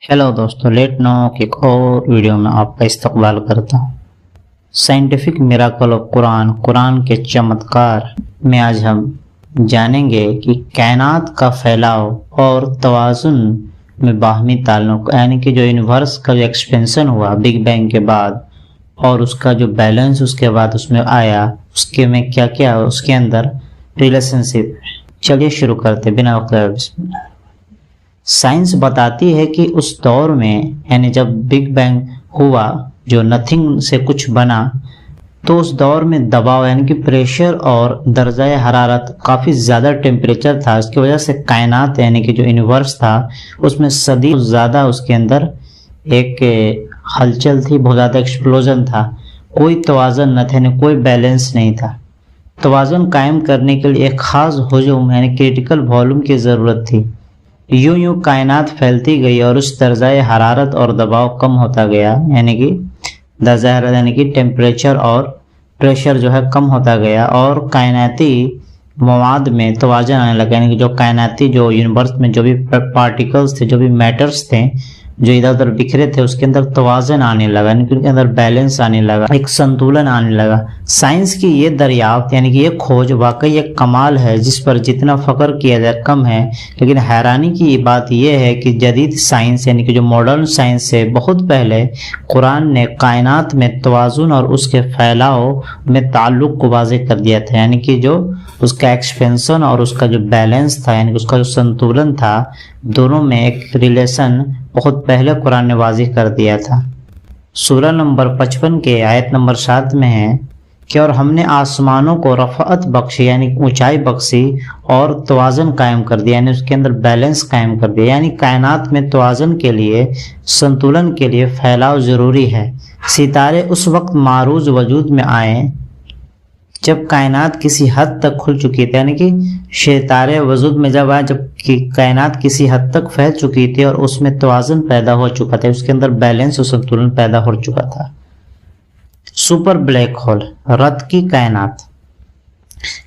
Hello दोस्तों, late no की एक और वीडियो में आपका इस्तकबाल करता हूँ। Scientific miracle of Quran, Quran के चमत्कार में आज हम जानेंगे कि कायनात का फैलाव और तवाज़ुन में बाहमी ताल्लुक, यानी कि जो यूनिवर्स का जो एक्सपेंशन हुआ बिग बैंग के बाद और उसका जो बैलेंस उसके बाद उसमें आया, उसके में क्या क्या उसके अंदर रिलेशनशिप। चलिए शुरू करते बिना वक्त। साइंस बताती है कि उस दौर में, यानी जब बिग बैंग हुआ, जो नथिंग से कुछ बना, तो उस दौर में दबाव यानी कि प्रेशर और दर्जा हरारत काफ़ी ज़्यादा टेम्परेचर था। इसकी वजह से कायनात यानी कि जो यूनिवर्स था उसमें सदी ज़्यादा उसके अंदर एक हलचल थी, बहुत ज़्यादा एक्सप्लोजन था। कोई तवाज़न न था, यानी कोई बैलेंस नहीं था। तवाज़न कायम करने के लिए एक ख़ास हुजूम यानी क्रिटिकल वॉल्यूम की ज़रूरत थी। यूं यूं कायनात फैलती गई और उस दर्जाए हरारत और दबाव कम होता गया, यानी कि दर्जा हरारत यानी कि टेम्परेचर और प्रेशर जो है कम होता गया और कायनाती मवाद में तवाज़ुन आने लगा। यानी कि जो कायनाती जो यूनिवर्स में जो भी पार्टिकल्स थे, जो भी मैटर्स थे जो इधर उधर बिखरे थे, उसके अंदर तवाज़ुन आने लगा, यानी कि उनके अंदर बैलेंस आने लगा, एक संतुलन आने लगा। साइंस की ये दरियाफ्त यानी कि ये खोज वाकई एक कमाल है जिस पर जितना फख्र किया जाए कम है। लेकिन हैरानी की बात यह है कि जदीद साइंस यानी कि जो मॉडर्न साइंस से बहुत पहले कुरान ने कायनात में तवाज़ुन और उसके फैलाव में ताल्लुक को वाज़ेह कर दिया था। यानी कि जो उसका एक्सपेंशन और उसका जो बैलेंस था, यानी कि उसका जो संतुलन था, दोनों में एक रिलेशन बहुत पहले कुरान ने वाज़ेह कर दिया था। सूरह नंबर 55 के आयत नंबर 7 में है कि और हमने आसमानों को रफ़अत बख्शी यानी ऊंचाई बख्शी और तवाज़ुन कायम कर दिया, यानी उसके अंदर बैलेंस कायम कर दिया। यानी कायनात में तवाज़ुन के लिए, संतुलन के लिए फैलाव ज़रूरी है। सितारे उस वक्त मारूज वजूद में आए जब कायनात किसी हद तक खुल चुकी थी, यानी कि सितारे वजूद में जब आए जब कायनात किसी हद तक फैल चुकी थी और उसमें तवाज़ुन पैदा हो चुका था, उसके अंदर बैलेंस और संतुलन पैदा हो चुका था। सुपर ब्लैक होल, रत की कायनात।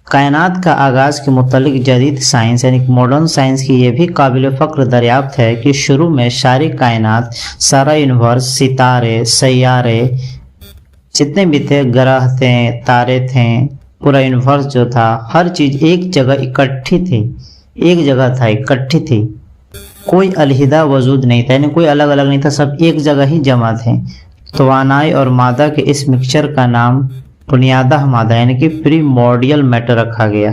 कायनात का आगाज के मुतालिक जदीद साइंस यानी मॉडर्न साइंस की यह भी काबिल फ़ख्र दरियाफ्त है कि शुरू में सारी कायनात, सारा यूनिवर्स, सितारे, सैयारे, जितने भी थे, ग्रह थे, तारे थे, पूरा यूनिवर्स जो था, हर चीज एक जगह इकट्ठी थी, एक जगह था, इकट्ठी थी। कोई अलहिदा वजूद नहीं था, यानी कोई अलग अलग नहीं था, सब एक जगह ही जमा थे। तवानाई और मादा के इस मिक्सचर का नाम बुनियादा मादा यानी कि प्रीमोर्डियल मैटर रखा गया।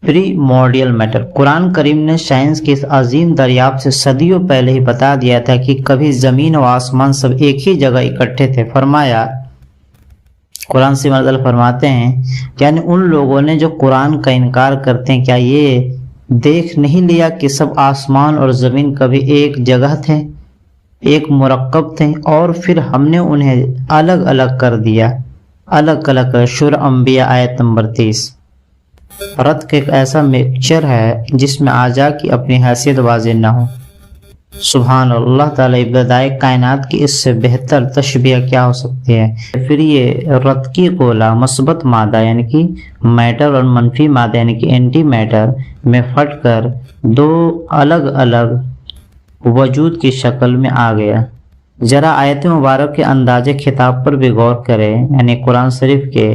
Primordial matter. कुरान करीम ने साइंस की इस अजीम दरियाफ्त से सदियों पहले ही बता दिया था कि कभी जमीन व आसमान सब एक ही जगह इकट्ठे थे। फरमाया, कुरान से मदद फरमाते हैं, यानी उन लोगों ने जो कुरान का इनकार करते हैं, क्या ये देख नहीं लिया कि सब आसमान और ज़मीन कभी एक जगह थे, एक मुरक्कब थे, और फिर हमने उन्हें अलग अलग कर दिया, अलग अलग कर। सूरह अंबिया आयत नंबर 30। रत का एक ऐसा मिक्सचर है जिसमें आजा की अपनी हैसियत वाज़ेह न हो। सुभान अल्लाह ताला, इब्तदाए कायनात की इससे बेहतर तशबीह क्या हो सकती है। फिर ये रत की गोला मस्बत मादा यानी कि मैटर और मनफी मादा यानी कि एंटी मैटर में फटकर दो अलग अलग वजूद की शक्ल में आ गया। जरा आयत मुबारक के अंदाजे खिताब पर भी गौर करें, यानी कुरान शरीफ के,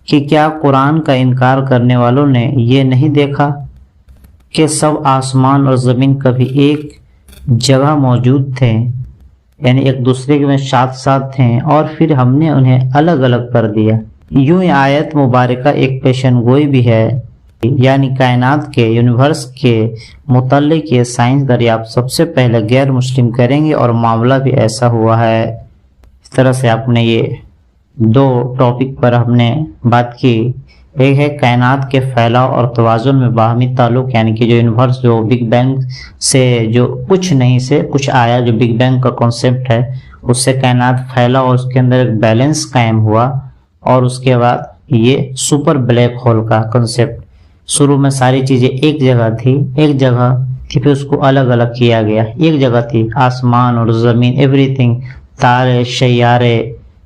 कि क्या कुरान का इनकार करने वालों ने ये नहीं देखा कि सब आसमान और ज़मीन कभी एक जगह मौजूद थे, यानी एक दूसरे के में साथ साथ थे, और फिर हमने उन्हें अलग अलग कर दिया। यूं आयत मुबारका एक पेशन गोई भी है, यानी कायनात के, यूनिवर्स के मुताल्लिक ये साइंस दरियाफ्त सबसे पहले गैर मुस्लिम करेंगे और मामला भी ऐसा हुआ है। इस तरह से आपने ये दो टॉपिक पर हमने बात की। एक है कायनात के फैलाव और तवाज़ुन में बाहमी ताल्लुक, यानी कि जो यूनिवर्स जो बिग बैंग से जो कुछ नहीं से कुछ आया, जो बिग बैंग का कॉन्सेप्ट है, उससे कायनात फैला और उसके अंदर एक बैलेंस कायम हुआ। और उसके बाद ये सुपर ब्लैक होल का कॉन्सेप्ट, शुरू में सारी चीज़ें एक जगह थी, फिर उसको अलग अलग किया गया। एक जगह थी आसमान और ज़मीन, एवरीथिंग, तारे, सैयारे,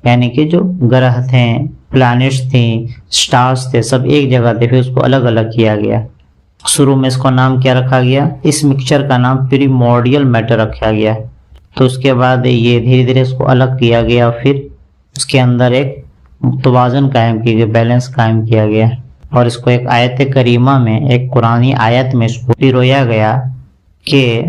यानी कि जो ग्रह थे, प्लैनेट्स थी, स्टार्स थे, सब एक जगह थे, फिर उसको अलग अलग किया गया। شروع میں اس کو نام کیا رکھا گیا؟ اس مکسچر کا نام پریمورڈیل میٹر رکھا گیا. تو اس کے بعد یہ دھیرے دھیرے اس کو الگ کیا گیا، پھر اس کے اندر ایک توازن قائم کیا گیا، بیلنس قائم کیا گیا، اور اس کو ایک آیت کریمہ میں، ایک قرآنی آیت میں اس کو پیرویا گیا کہ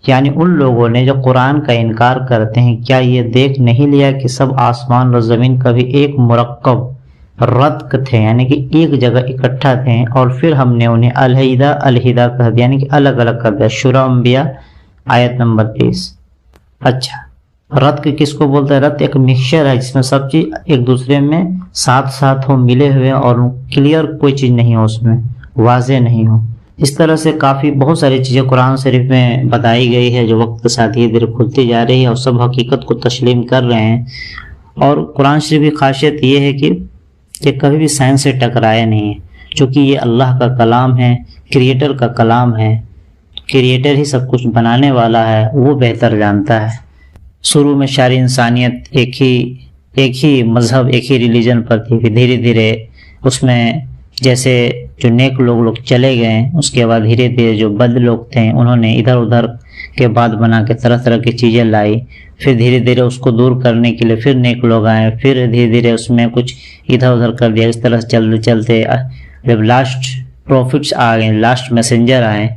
یعنی ان لوگوں نے جو قرآن کا انکار کرتے ہیں، کیا یہ دیکھ نہیں لیا کہ سب آسمان اور زمین کبھی ایک مرکب رتق تھے، یعنی کہ ایک جگہ اکٹھا تھے، اور پھر ہم نے انہیں علیحدہ علیحدہ کر دیا، یعنی کہ الگ الگ کر دیا. شورى انبیاء آیت نمبر 30. اچھا، رتق کس کو بولتا ہے؟ رتق ایک مکسچر ہے جس میں سب چیز ایک دوسرے میں ساتھ ساتھ ہو، ملے ہوئے، اور کلیئر کوئی چیز نہیں ہو، اس میں واضح نہیں ہو. اس طرح سے کافی بہت ساری چیزیں قرآن شریف میں بتائی گئی ہے جو وقت کے ساتھ یہ دیر کھلتی جا رہی ہے، اور سب حقیقت کو تسلیم کر رہے ہیں. اور قرآن شریف کی خاصیت یہ ہے کہ یہ کبھی بھی سائنس سے ٹکرایا نہیں ہے، چونکہ یہ اللہ کا کلام ہے، کریٹر کا کلام ہے. کریٹر ہی سب کچھ بنانے والا ہے، وہ بہتر جانتا ہے. شروع میں ساری انسانیت ایک ہی مذہب، ایک ہی ریلیجن پر تھی، پھر دھیرے دھیرے اس میں جیسے جو نیک لوگ چلے گئے، اس کے بعد دھیرے دھیرے جو بد لوگ تھے انہوں نے ادھر ادھر کے بات بنا کے طرح طرح کی چیزیں لائی، پھر دھیرے دھیرے اس کو دور کرنے کے لیے پھر نیک لوگ آئے، پھر دھیرے دھیرے اس میں کچھ ادھر ادھر کر دیا. اس طرح سے چلتے چلتے جب لاسٹ پروفٹس آ گئے، لاسٹ میسنجر آئے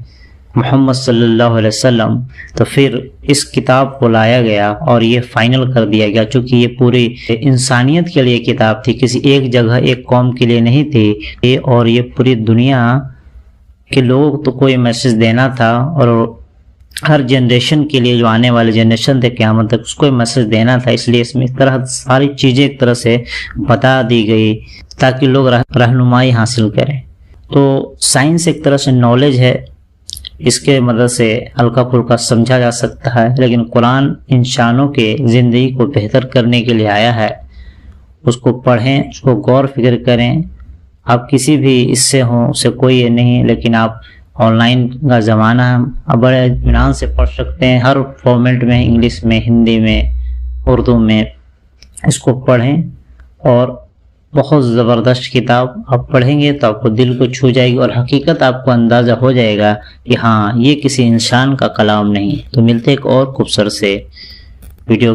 محمد صلی اللہ علیہ وسلم، تو پھر اس کتاب کو لایا گیا اور یہ فائنل کر دیا گیا، چونکہ یہ پوری انسانیت کے لیے کتاب تھی، کسی ایک جگہ ایک قوم کے لیے نہیں تھی، اور یہ پوری دنیا کے لوگوں کو تو کوئی میسج دینا تھا، اور ہر جنریشن کے لیے جو آنے والے جنریشن تھے قیامت تک اس کو میسج دینا تھا. اس لیے اس میں اس طرح ساری چیزیں ایک طرح سے بتا دی گئی تاکہ لوگ رہنمائی حاصل کریں. تو سائنس ایک طرح سے نالج ہے، اس کے مدد سے ہلکا پھلکا سمجھا جا سکتا ہے، لیکن قرآن انسانوں کے زندگی کو بہتر کرنے کے لیے آیا ہے. اس کو پڑھیں، اس کو غور فکر کریں. آپ کسی بھی اس سے ہوں، اس سے کوئی یہ نہیں، لیکن آپ آن لائن کا زمانہ ہے، آپ بڑے اطمینان سے پڑھ سکتے ہیں ہر فارمیٹ میں، انگلش میں، ہندی میں، اردو میں. اس کو پڑھیں، اور بہت زبردست کتاب آپ پڑھیں گے تو آپ کو دل کو چھو جائے گی، اور حقیقت آپ کو اندازہ ہو جائے گا کہ ہاں یہ کسی انسان کا کلام نہیں. تو ملتے ایک اور خوبصورت سے ویڈیو